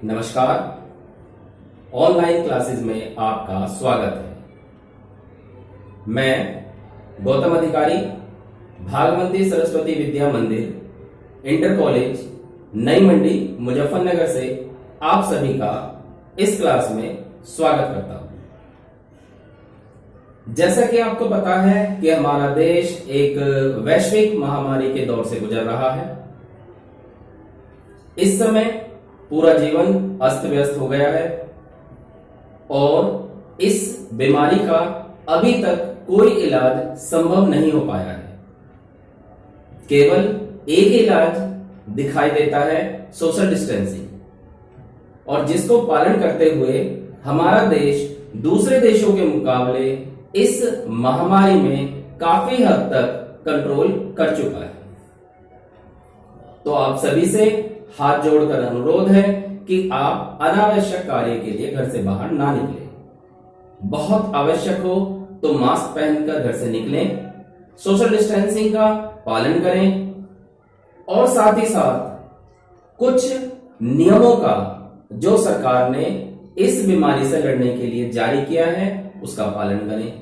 नमस्कार। Online classes में आपका स्वागत है। मैं गौतम अधिकारी, भागवती सरस्वती विद्या मंदिर, इंटर कॉलेज, नई मंडी, मुजफ्फरनगर से आप सभी का इस क्लास में स्वागत करता हूं। जैसा कि आपको पता है कि हमारा देश एक वैश्विक महामारी के दौर से गुजर रहा है। इस समय पूरा जीवन अस्त व्यस्त हो गया है और इस बीमारी का अभी तक कोई इलाज संभव नहीं हो पाया है। केवल एक इलाज दिखाई देता है, सोशल डिस्टेंसिंग, और जिसको पालन करते हुए हमारा देश दूसरे देशों के मुकाबले इस महामारी में काफी हद तक कंट्रोल कर चुका है। तो आप सभी से हाथ जोड़कर अनुरोध है कि आप अनावश्यक कार्य के लिए घर से बाहर ना निकलें। बहुत आवश्यक हो तो मास्क पहनकर घर से निकलें, सोशल डिस्टेंसिंग का पालन करें और साथ ही साथ कुछ नियमों का जो सरकार ने इस बीमारी से लड़ने के लिए जारी किया है उसका पालन करें।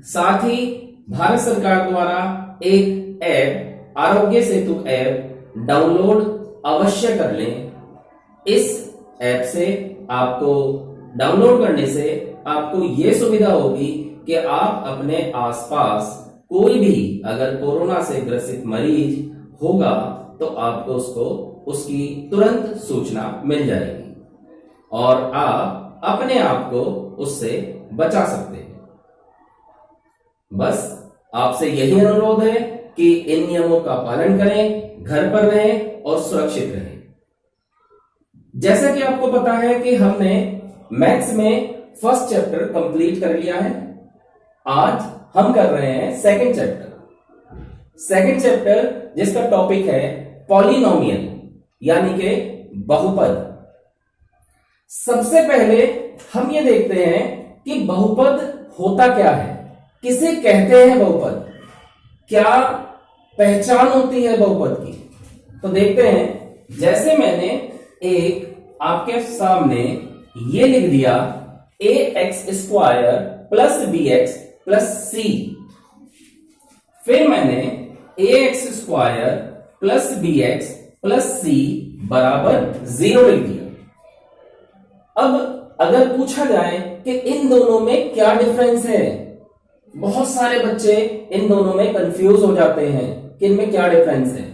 साथ ही भारत सरकार द्वारा एक app, Aarogya Setu app download अवश्य कर लें। इस ऐप से आपको डाउनलोड करने से आपको यह सुविधा होगी कि आप अपने आसपास कोई भी अगर कोरोना से ग्रसित मरीज होगा तो आपको उसकी तुरंत सूचना मिल जाएगी और आप अपने आप को उससे बचा सकते हैं। बस आपसे यही अनुरोध है कि इन नियमों का पालन करें, घर पर रहें और सुरक्षित रहें। जैसा कि आपको पता है कि हमने मैथ्स में फर्स्ट चैप्टर कंप्लीट कर लिया है। आज हम कर रहे हैं सेकंड चैप्टर जिसका टॉपिक है पॉलिनोमियल यानी कि बहुपद। सबसे पहले हम ये देखते हैं कि बहुपद होता क्या है, किसे कहते हैं बहुपद, क्या पहचान होती है बहुपद की। तो देखते हैं, जैसे मैंने एक आपके सामने ये लिख दिया ax² plus bx plus c, फिर मैंने ax² plus bx plus c बराबर 0 लिख दिया। अब अगर पूछा जाए कि इन दोनों में क्या डिफरेंस है, बहुत सारे बच्चे इन दोनों में कंफ्यूज हो जाते हैं कि इनमें क्या डिफरेंस है।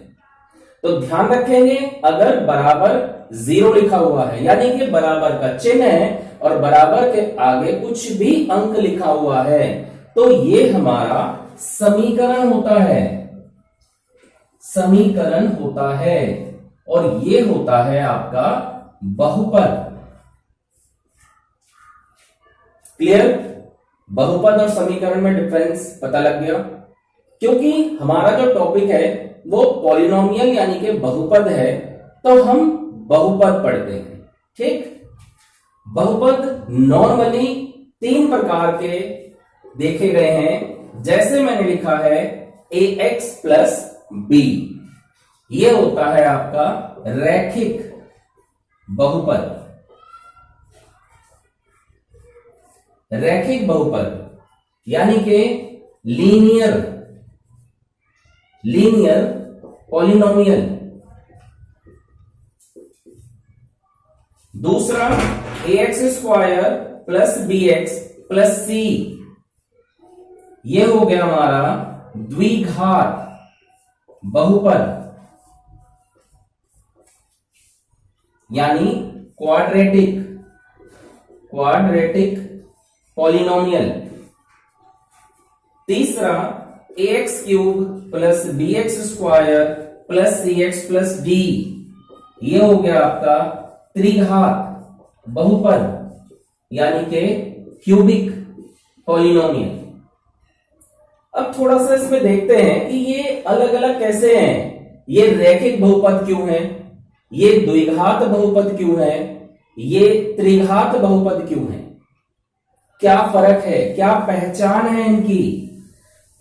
तो ध्यान रखेंगे, अगर बराबर 0 लिखा हुआ है यानी कि बराबर का चिन्ह है और बराबर के आगे कुछ भी अंक लिखा हुआ है तो ये हमारा समीकरण होता है और ये होता है आपका बहुपद। क्लियर? बहुपद और समीकरण में डिफरेंस पता लग गया। क्योंकि हमारा जो टॉपिक है वो पॉलिनोमियल यानी कि बहुपद है तो हम बहुपद पढ़ते हैं। ठीक, बहुपद नॉर्मली 3 प्रकार के देखे गए हैं। जैसे मैंने लिखा है ax प्लस b, ये होता है आपका रैखिक बहुपद। रैखिक बहुपद यानी कि लीनियर पॉलिनोमियल। दूसरा ax² plus bx plus c, ये हो गया हमारा द्विघात बहुपद यानी क्वाड्रेटिक पॉलिनोमियल। तीसरा ax³ plus bx² plus cx plus d, ये हो गया आपका त्रिघात बहुपद यानी कि क्यूबिक पॉलिनोमियल। अब थोड़ा सा इसमें देखते हैं कि ये अलग अलग कैसे हैं। ये रैखिक बहुपद क्यों है, ये द्विघात बहुपद क्यों है, ये त्रिघात बहुपद क्यों है, क्या फर्क है, क्या पहचान है इनकी।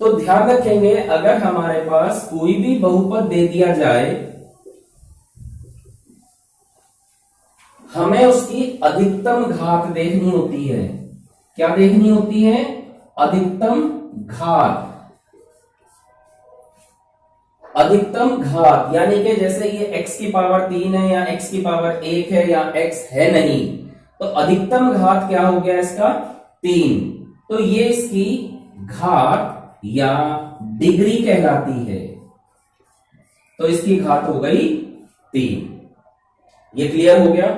तो ध्यान रखेंगे, अगर हमारे पास कोई भी बहुपद दे दिया जाए हमें उसकी अधिकतम घात देखनी होती है। क्या देखनी होती है? अधिकतम घात। अधिकतम घात यानी कि जैसे ये x की पावर 3 है या x की पावर 1 है या x है नहीं, तो अधिकतम घात क्या हो गया इसका? 3। तो ये इसकी घात या डिग्री कहलाती है। तो इसकी घात हो गई 3। ये क्लियर हो गया?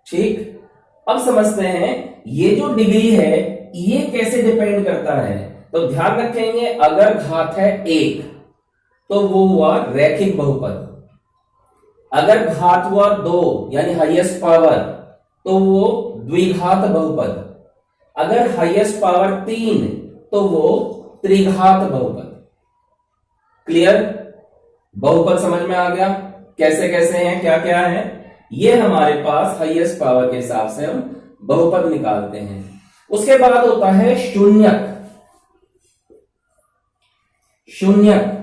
ठीक। अब समझते हैं ये जो डिग्री है ये कैसे डिपेंड करता है। तो ध्यान रखेंगे, अगर घात है 1 तो वो हुआ रैखिक बहुपद। अगर घात हुआ 2 यानी हाईएस्ट पावर तो वो द्विघात बहुपद। अगर हाईएस्ट पावर 3 तो वो त्रिघात बहुपद। क्लियर? बहुपद समझ में आ गया? कैसे कैसे हैं, क्या क्या है? ये हमारे पास हाईएस्ट पावर के हिसाब से हम बहुपद निकालते हैं। उसके बाद होता है शून्यक। शून्यक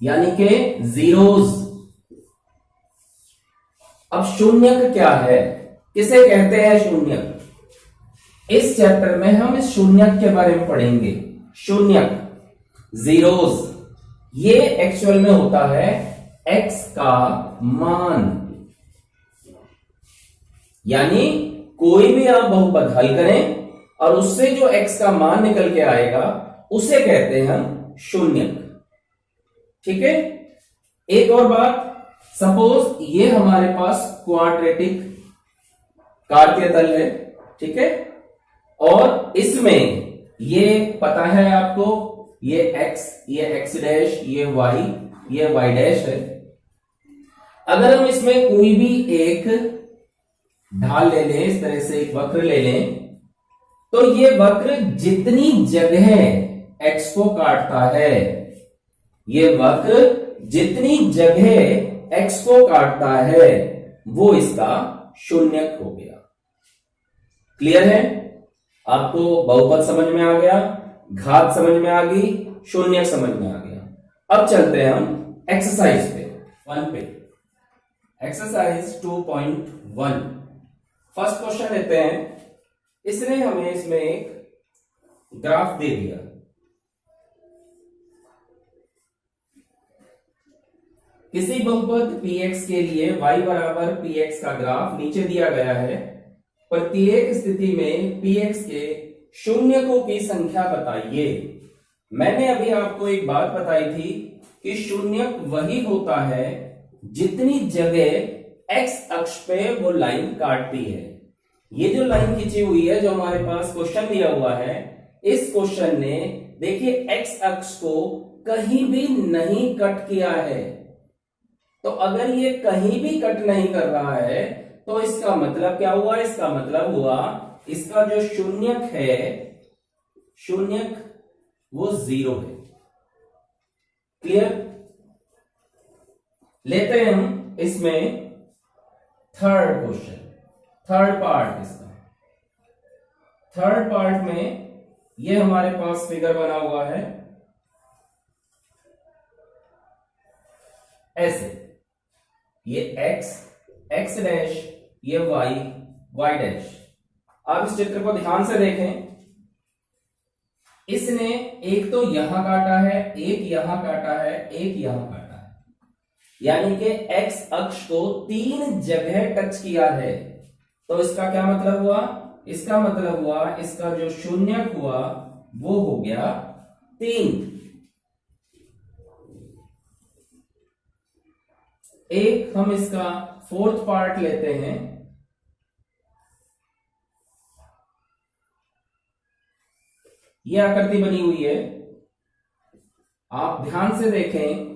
यानी कि जीरोज। अब शून्यक क्या है, किसे कहते हैं शून्यक? इस चैप्टर में हम इस शून्यक के बारे में पढ़ेंगे। शून्यक, जीरोज, ये एक्चुअल में होता है x का मान। यानी कोई भी आप बहुपद हल करें और उससे जो x का मान निकल के आएगा उसे कहते हैं हम शून्यक। ठीक है? एक और बात, सपोज ये हमारे पास क्वाड्रेटिक कार्तीय तल है। ठीक है? और इसमें ये पता है आपको, ये x, ये x डैश, ये y, ये y डैश है। अगर हम इसमें कोई भी एक ढाल ले लें, इस तरह से एक वक्र ले लें, तो ये वक्र जितनी जगह x को काटता है, ये वक्र जितनी जगह x को काटता है वो इसका शून्यक हो गया। क्लियर है? आपको बहुपद समझ में आ गया, घात समझ में आ गई, शून्यक समझ में आ गया। अब चलते हैं हम एक्सरसाइज पे 1 पे। एक्सरसाइज 2.1 फर्स्ट क्वेश्चन लेते हैं। इसने हमें इसमें एक ग्राफ दे दिया। किसी बहुपद px के लिए y बराबर px का ग्राफ नीचे दिया गया है। प्रत्येक स्थिति में px के शून्यकों की संख्या बताइए। मैंने अभी आपको एक बात बताई थी कि शून्यक वही होता है जितनी जगह x अक्ष पे वो लाइन काटती है। ये जो लाइन खींची हुई है, जो हमारे पास क्वेश्चन दिया हुआ है, इस क्वेश्चन ने देखिए x अक्ष को कहीं भी नहीं कट किया है। तो अगर ये कहीं भी कट नहीं कर रहा है तो इसका मतलब क्या हुआ? इसका मतलब हुआ इसका जो शून्यक है, शून्यक वो 0 है। क्लियर? लेते हैं हम इसमें थर्ड क्वेश्चन, थर्ड पार्ट। इसका थर्ड पार्ट में ये हमारे पास फिगर बना हुआ है ऐसे, ये x, x डैश, ये y, y डैश। आप इस चित्र को ध्यान से देखें। इसने एक तो यहां काटा है, एक यहां काटा है, एक यहां काटा है, यानी कि x अक्ष को 3 जगह टच किया है। तो इसका क्या मतलब हुआ? इसका मतलब हुआ इसका जो शून्यक हुआ वो हो गया 3। एक हम इसका फोर्थ पार्ट लेते हैं। यह आकृति बनी हुई है, आप ध्यान से देखें।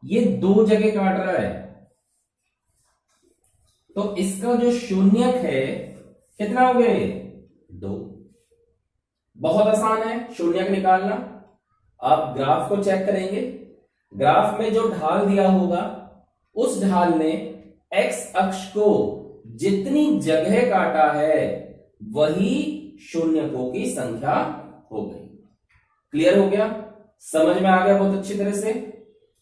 ये 2 जगह काट रहा है, तो इसका जो शून्यक है कितना हो गया? 2। बहुत आसान है शून्यक निकालना। आप ग्राफ को चेक करेंगे, ग्राफ में जो ढाल दिया होगा उस ढाल ने x अक्ष को जितनी जगह काटा है वही शून्यकों की संख्या हो गई। क्लियर हो गया? समझ में आ गया बहुत अच्छी तरह से।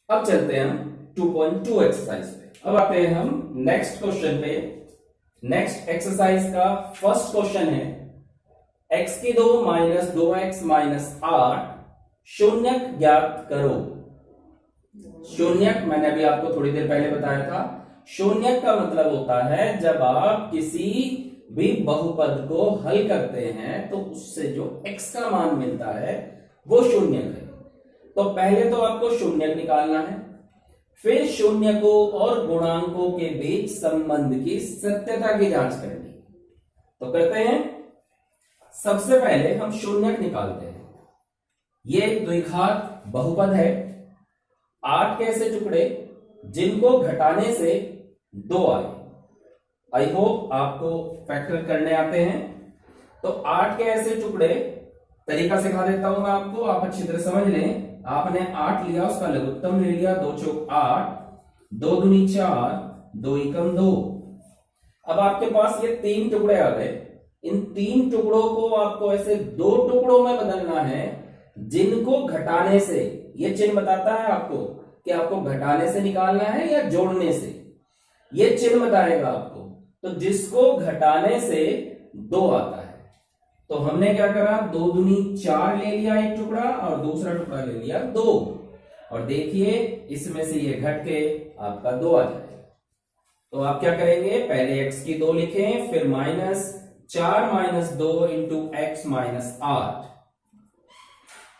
अब चलते हैं हम 2.2 एक्सरसाइज पे। अब आते हैं हम नेक्स्ट क्वेश्चन पे। नेक्स्ट एक्सरसाइज का फर्स्ट क्वेश्चन है x की 2 माइनस 2x माइनस 8 शून्यक ज्ञात करो। शून्यक मैंने अभी आपको थोड़ी देर पहले बताया था। शून्यक का मतलब होता है जब आप किसी भी बहुपद को हल करते हैं तो उससे जो x का मान मिलता है वो शून्यक है। तो पहले तो आपको शून्यक निकालना है, फिर शून्यकों और गुणांकों के बीच संबंध की सत्यता की जांच करनी। तो करते हैं। सबसे पहले हम शून्यक निकालते हैं। ये एक द्विघात बहुपद है। 8 के ऐसे टुकड़े जिनको घटाने से 2 आए। आई होप आपको फैक्टर करने आते हैं। तो 8 के ऐसे टुकड़े, तरीका सिखा देता हूं मैं आपको, आप अच्छी तरह समझ लें। आपने 8 लिया, उसका लघुत्तम ले लिया, 2 चौक 8, 2 दूनी 4, 2 एकम 2। अब आपके पास ये 3 टुकड़े आ गए। इन 3 टुकड़ों को आपको ऐसे 2 टुकड़ों में बदलना है जिनको घटाने से, ये चिन्ह बताता है आपको कि आपको घटाने से निकालना है या जोड़ने से, ये चिन्ह बताएगा आपको। तो जिसको घटाने से 2 आता है, तो हमने क्या करा, 2 दूनी 4 ले लिया एक टुकड़ा और दूसरा टुकड़ा ले लिया 2। और देखिए इसमें से ये घट के आपका 2 आ जाएगा। तो आप क्या करेंगे, पहले x की 2 लिखें, फिर minus 4 minus 2 into x minus 8।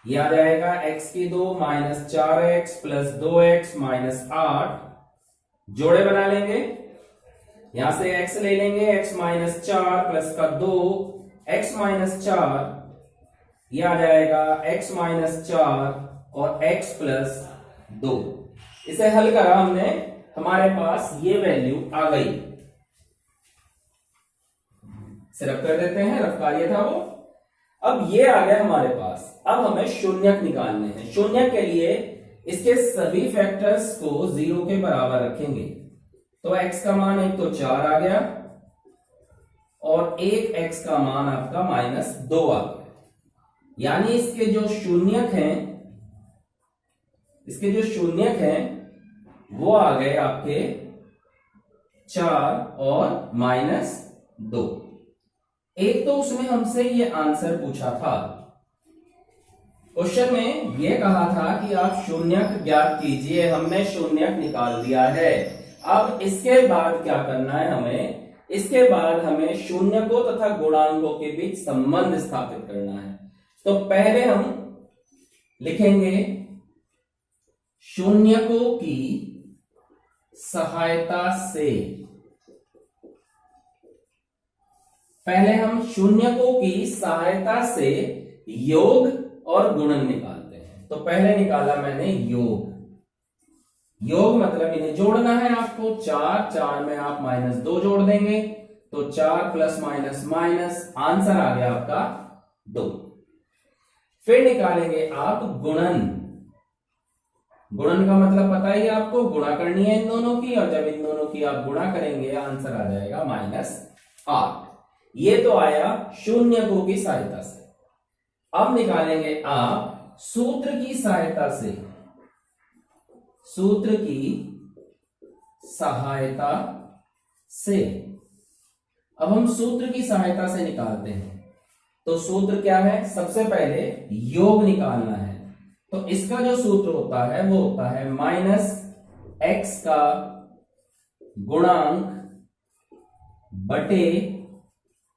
यह आ जाएगा x की 2 minus 4x plus 2x minus 8। जोड़े बना लेंगे, यहां से x ले लेंगे, x माइनस 4 प्लस का 2 x माइनस 4, यह आ जाएगा x माइनस 4 और x प्लस 2। इसे हल करा हमने, हमारे पास ये वैल्यू आ गई। इसे रफ कर देते हैं, रफ कार्य था वो। अब ये आ गया हमारे पास। अब हमें शून्यक निकालने हैं। शून्यक के लिए इसके सभी फैक्टर्स को 0 के बराबर रखेंगे। तो x का मान एक तो 4 आ गया और एक x का मान आपका माइनस 2 आ गया। यानी इसके जो शून्यक हैं वो आ गए आपके 4 और माइनस 2। एक तो उसने हमसे ये आंसर पूछा था। क्वेश्चन में ये कहा था कि आप शून्यक ज्ञात कीजिए। हमने शून्यक निकाल दिया है। अब इसके बाद क्या करना है हमें, इसके बाद हमें शून्यकों तथा गुणांकों के बीच संबंध स्थापित करना है। तो पहले हम लिखेंगे शून्यकों की सहायता से। पहले हम शून्यकों की सहायता से योग और गुणन निकालते हैं। तो पहले निकाला मैंने योग। योग मतलब इन्हें जोड़ना है आपको। 4 में आप माइनस 2 जोड़ देंगे तो 4 प्लस माइनस माइनस, आंसर आ गया आपका 2। फिर निकालेंगे आप गुणन। गुणन का मतलब पता ही है आपको, गुणा करनी है इन दोनों की, और जब इन दोनों की आप गुणा करेंगे आंसर आ जाएगा -8। ये तो आया शून्यकों की सहायता से। अब निकालेंगे आप सूत्र की सहायता से। सूत्र की सहायता से। अब हम सूत्र की सहायता से निकालते हैं। तो सूत्र क्या है, सबसे पहले योग निकालना है। तो इसका जो सूत्र होता है वो होता है -x का गुणांक बटे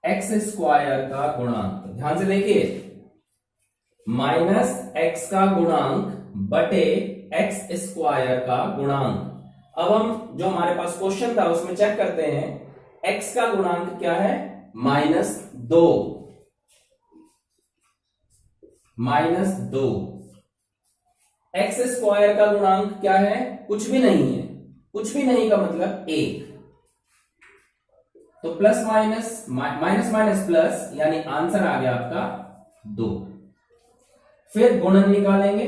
x² का गुणांक। ध्यान से देखिए, -x का गुणांक बटे x² का गुणांक। अब हम जो हमारे पास क्वेश्चन था उसमें चेक करते हैं। x का गुणांक क्या है, -2। -2। x² का गुणांक क्या है, कुछ भी नहीं है। कुछ भी नहीं का मतलब 1। तो प्लस माइनस माइनस प्लस, यानी आंसर आ गया आपका 2। फिर गुणन निकालेंगे।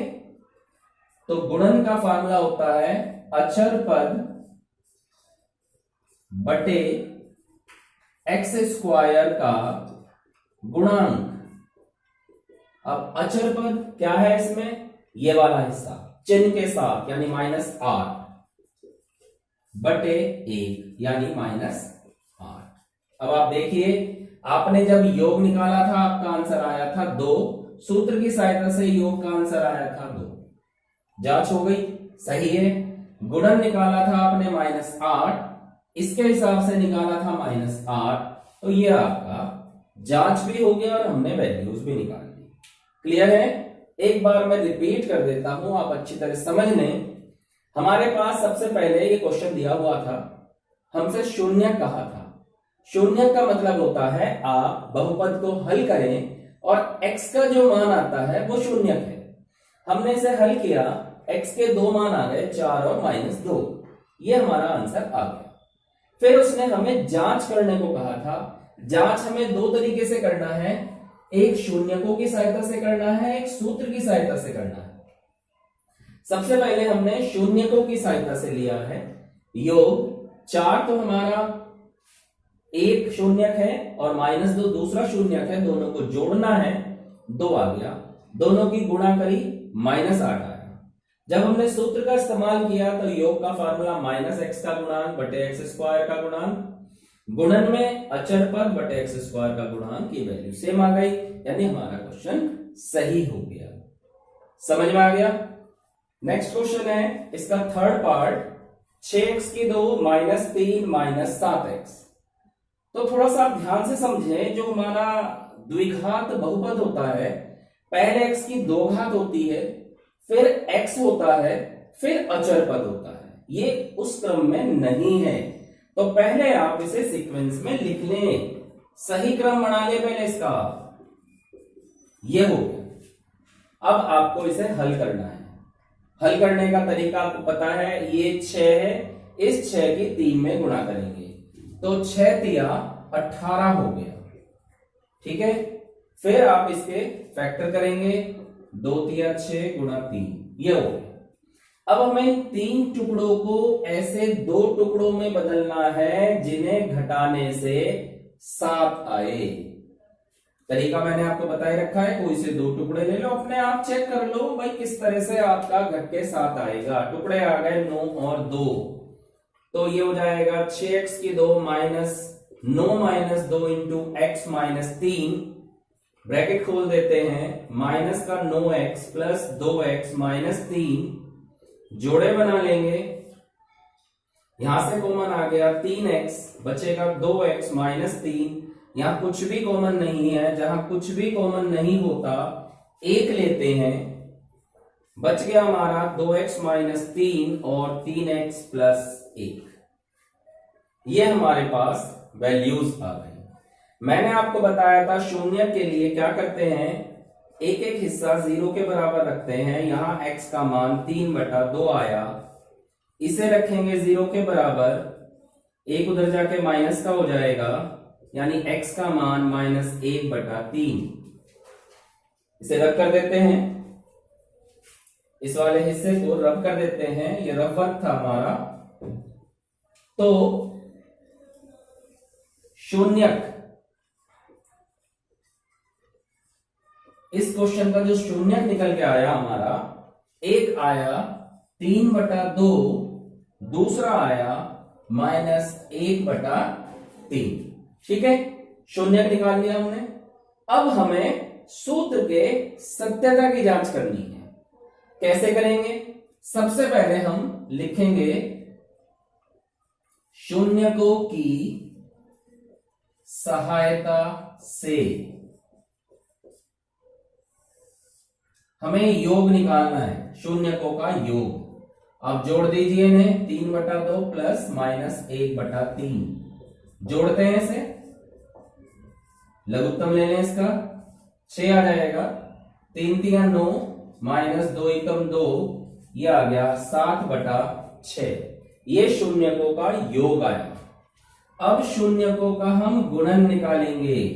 तो गुणन का फार्मूला होता है अचर पद बटे x² का गुणांक। अब अचर पद क्या है इसमें, ये वाला हिस्सा चिन्ह के साथ, यानी -8। बटे 1 यानी -8। अब आप देखिए, आपने जब योग निकाला था आपका आंसर आया था 2, सूत्र की सहायता से योग का आंसर आया था 2, जांच हो गई, सही है। गुणन निकाला था आपने -8, इसके हिसाब से निकाला था -8, तो ये आपका जांच भी हो गया और हमने वैल्यूज भी निकाल ली। क्लियर है? एक बार मैं रिपीट कर देता हूं, आप अच्छी तरह समझ लें। हमारे पास सबसे पहले ये क्वेश्चन दिया हुआ था, हमसे शून्य कहा था। शून्य का मतलब होता है आप बहुपद को हल करें और x का जो मान आता है वो शून्य है। हमने इसे हल किया, x के 2 मान आ गए, 4 और -2, ये हमारा आंसर आ गया। फिर उसने हमें जांच करने को कहा था। जांच हमें 2 तरीके से करना है, एक शून्यकों की सहायता से करना है, एक सूत्र की सहायता से करना है। सबसे पहले हमने शून्यकों की सहायता से लिया है। योग 4 तो हमारा एक शून्यक है और -2 दूसरा शून्यक है, दोनों को जोड़ना है, 2 आ गया, दोनों की गुणा करी, -8 आया। जब हमने सूत्र का इस्तेमाल किया तो योग का फार्मूला -x का गुणांक बटे x² का गुणांक, गुणन में अचर पद बटे x² का गुणांक की वैल्यू सेम आ गई, यानी हमारा क्वेश्चन सही हो गया। समझ में आ गया? नेक्स्ट क्वेश्चन है इसका थर्ड पार्ट, 6x की 2 -3 7x। तो थोड़ा सा ध्यान से समझें, जो हमारा द्विघात बहुपद होता है, पहले x की 2 घात होती है, फिर x होता है, फिर अचर पद होता है, ये उस क्रम में नहीं है। तो पहले आप इसे सीक्वेंस में लिख लें, सही क्रम बना ले पहले इसका, ये हो गया। अब आपको इसे हल करना है। हल करने का तरीका आपको पता है, ये 6 है, इस 6 की 3 में गुणा करेंगे, तो 6 तिया 18 हो गया, ठीक है। फिर आप इसके फैक्टर करेंगे, 2 तिया 6 गुणा 3, ये हो गया। अब हमें 3 टुकड़ों को ऐसे 2 टुकड़ों में बदलना है जिन्हें घटाने से 7 आए। तरीका मैंने आपको बता ही रखा है, कोई से 2 टुकड़े ले लो, अपने आप चेक कर लो भाई किस तरह से आपका घट के 7 आएगा। टुकड़े आ गए 9 और 2, तो ये हो जाएगा 6x की 2 -9 -2 इंटू x -3, ब्रैकेट खोल देते हैं, माइनस का 9x प्लस 2x -3, जोड़े बना लेंगे, यहां से कॉमन आ गया 3x, बचेगा 2x -3, यहां कुछ भी कॉमन नहीं है, जहां कुछ भी कॉमन नहीं होता 1 लेते हैं, बच गया हमारा 2x -3 और 3x + 1। ये हमारे पास वैल्यूज आ गई। मैंने आपको बताया था शून्य के लिए क्या करते हैं, एक एक हिस्सा 0 के बराबर रखते हैं। यहां x का मान 3/2 आया, इसे रखेंगे 0 के बराबर, 1 उधर जाके माइनस का हो जाएगा, यानी x का मान -1/3। इसे रब कर देते हैं, इस वाले हिस्से को रब कर देते हैं, ये रफ वर्क था हमारा। तो शून्यक, इस क्वेश्चन का जो शून्यक निकल के आया हमारा, एक आया 3/2, दूसरा आया -1/3, ठीक है। शून्यक निकाल लिया हमने। अब हमें सूत्र के सत्यता की जांच करनी है। कैसे करेंगे? सबसे पहले हम लिखेंगे शून्यकों की सहायता से हमें योग निकालना है, शून्यकों का योग। आप जोड़ दीजिए इन्हें, 3/2 प्लस -1/3, जोड़ते हैं इसे, लघुत्तम ले लें इसका, 6 आ जाएगा, 3 तिया 9 -2 एकम 2, ये आ गया 7/6। ये शून्यकों का योग आया। अब शून्यकों का हम गुणन निकालेंगे।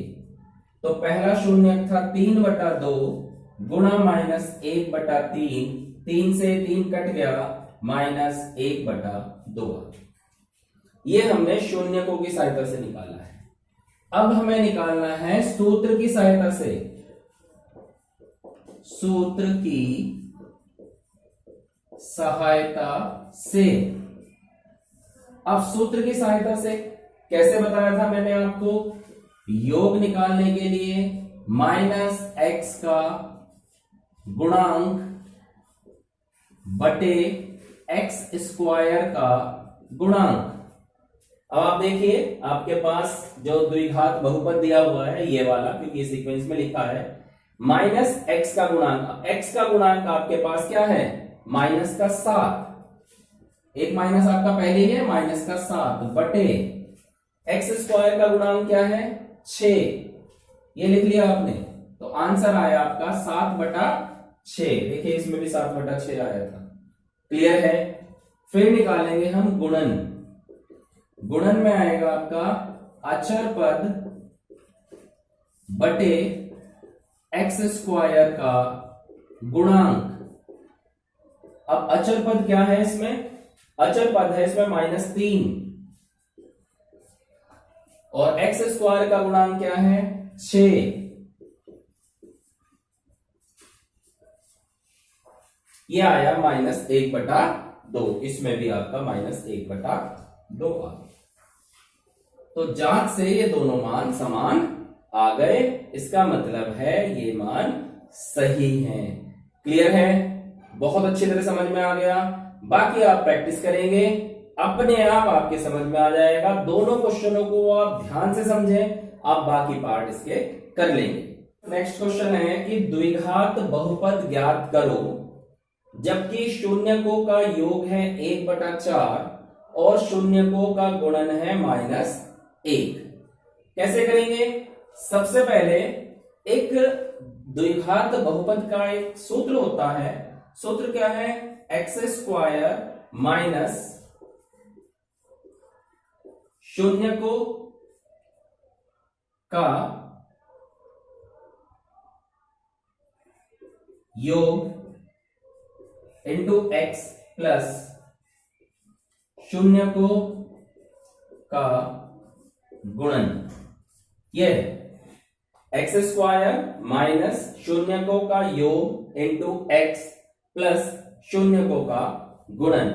तो पहला शून्यक था 3/2 गुणा -1/3, 3 से 3 कट गया, -1/2। ये हमने शून्यकों की सहायता से निकाला है। अब हमें निकालना है सूत्र की सहायता से। सूत्र की सहायता से अब सूत्र की सहायता से कैसे बताया था मैंने आपको, योग निकालने के लिए माइनस एक्स का गुणांक बटे एक्स स्क्वायर का गुणांक। अब आप देखिए आपके पास जो द्विघात बहुपद दिया हुआ है ये वाला, क्योंकि सीक्वेंस में लिखा है माइनस एक्स का गुणांक। एक्स का गुणांक आपके पास क्या है, माइनस का 7, एक माइनस आपका पहले ही है, माइनस का 7 बटे एक्स स्क्वायर का गुणांक क्या है 6, ये लिख लिया आपने। तो आंसर आया आपका 7/6। देखिए इसमें भी 7/6 आया था। क्लियर है। फिर निकालेंगे हम गुणन। गुणन में आएगा आपका अचर पद बटे एक्स स्क्वायर का गुणांक। अब अचर पद क्या है इसमें, अचर पद है इसमें -3 और एक्स स्क्वायर का गुणांक क्या है 6। ये आया -1/2, इसमें भी आपका -1/2 आ गया। तो जांच से ये दोनों मान समान आ गए, इसका मतलब है ये मान सही हैं। क्लियर है, बहुत अच्छी तरह समझ में आ गया। बाकी आप प्रैक्टिस करेंगे, अपने आप आपके समझ में आ जाएगा। दोनों क्वेश्चनों को आप ध्यान से समझें, आप बाकी पार्ट इसके कर लेंगे। नेक्स्ट क्वेश्चन है कि द्विघात बहुपद ज्ञात करो जबकि शून्यकों का योग है 1/4 और शून्यकों का गुणन है -1। कैसे करेंगे, सबसे पहले एक द्विघात बहुपद का एक सूत्र होता है। सूत्र क्या है, एक्स स्क्वायर माइनस शून्यकों का योग इंटू एक्स प्लस शून्यकों का गुणन। ये एक्स स्क्वायर माइनस शून्यकों का योग इंटू एक्स प्लस शून्यकों का गुणन।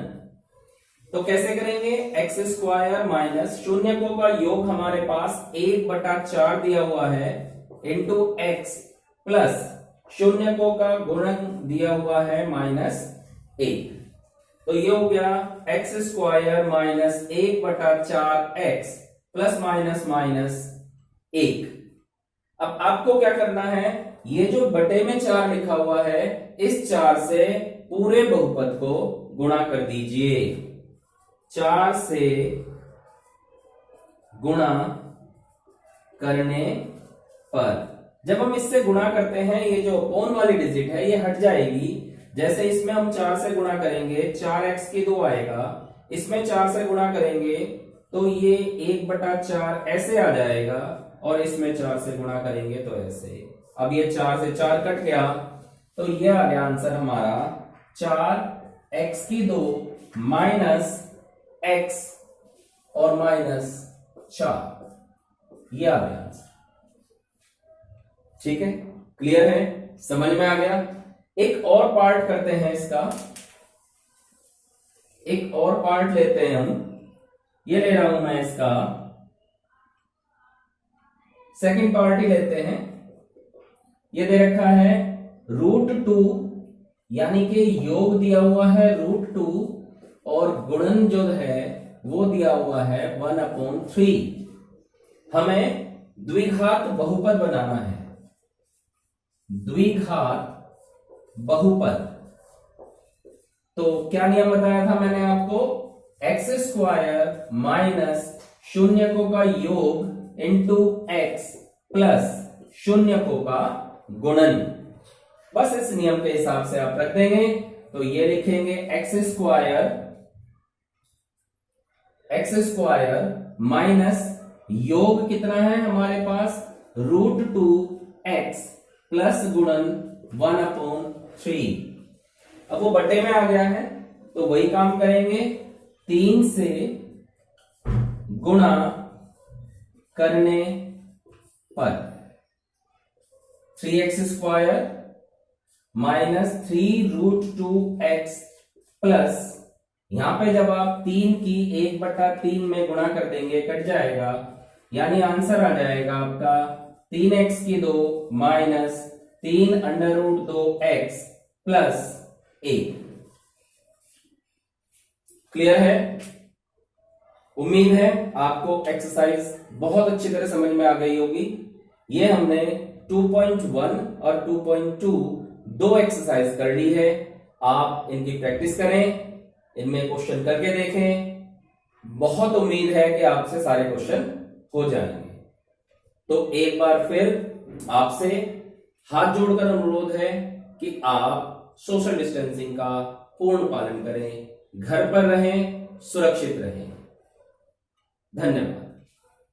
तो कैसे करेंगे, एक्स स्क्वायर माइनस शून्यकों का योग हमारे पास 1/4 दिया हुआ है इंटू एक्स प्लस शून्यकों का गुणन दिया हुआ है -1। तो ये हो गया x square minus 1/4 x plus -1। अब आपको क्या करना है, ये जो बटे में 4 लिखा हुआ है इस 4 से पूरे बहुपद को गुणा कर दीजिए। 4 से गुणा करने पर जब हम इससे गुणा करते हैं ये जो अपॉन वाली डिजिट है ये हट जाएगी। जैसे इसमें हम 4 से गुणा करेंगे 4x की 2 आएगा, इसमें 4 से गुणा करेंगे तो ये 1/4 ऐसे आ जाएगा और इसमें 4 से गुणा करेंगे तो ऐसे। अब ये 4 से 4 कट गया तो ये आ गया आंसर हमारा 4x की 2 माइनस x और -4, ये आ गया आंसर। ठीक है, क्लियर है, समझ में आ गया। एक और पार्ट करते हैं इसका, एक और पार्ट लेते हैं हम। ये ले रहा हूं मैं इसका सेकंड पार्ट ही लेते हैं। ये दे रखा है √2, यानी कि योग दिया हुआ है √2 और गुणन जो है वो दिया हुआ है 1/3। हमें द्विघात बहुपद बनाना है, द्विघात बहुपद। तो क्या नियम बताया था मैंने आपको, एक्स स्क्वायर माइनस शून्यकों का योग इंटू एक्स प्लस शून्यकों का गुणन। बस इस नियम के हिसाब से आप रख देंगे तो ये लिखेंगे एक्स स्क्वायर माइनस योग कितना है हमारे पास √2x प्लस गुणन 1/3। अब वो बटे में आ गया है तो वही काम करेंगे, 3 से गुणा करने पर 3x square minus 3 √2x plus यहां पे जब आप 3 की 1/3 में गुणा कर देंगे कट जाएगा, यानी आंसर आ जाएगा आपका 3x2 minus 3√2x plus 1। Clear है? उम्मीद है आपको एक्सरसाइज बहुत अच्छी तरह समझ में आ गई होगी। ये हमने 2.1 और 2.2 दो एक्सरसाइज कर ली है। आप इनकी प्रैक्टिस करें, इनमें क्वेश्चन करके देखें। बहुत उम्मीद है कि आपसे सारे क्वेश्चन हो जाएंगे। तो एक बार फिर आपसे हाथ जोड़कर अनुरोध है कि आप सोशल डिस्टेंसिंग का पूर्ण पालन करें, घर पर रहें, सुरक्षित रहें। धन्यवाद।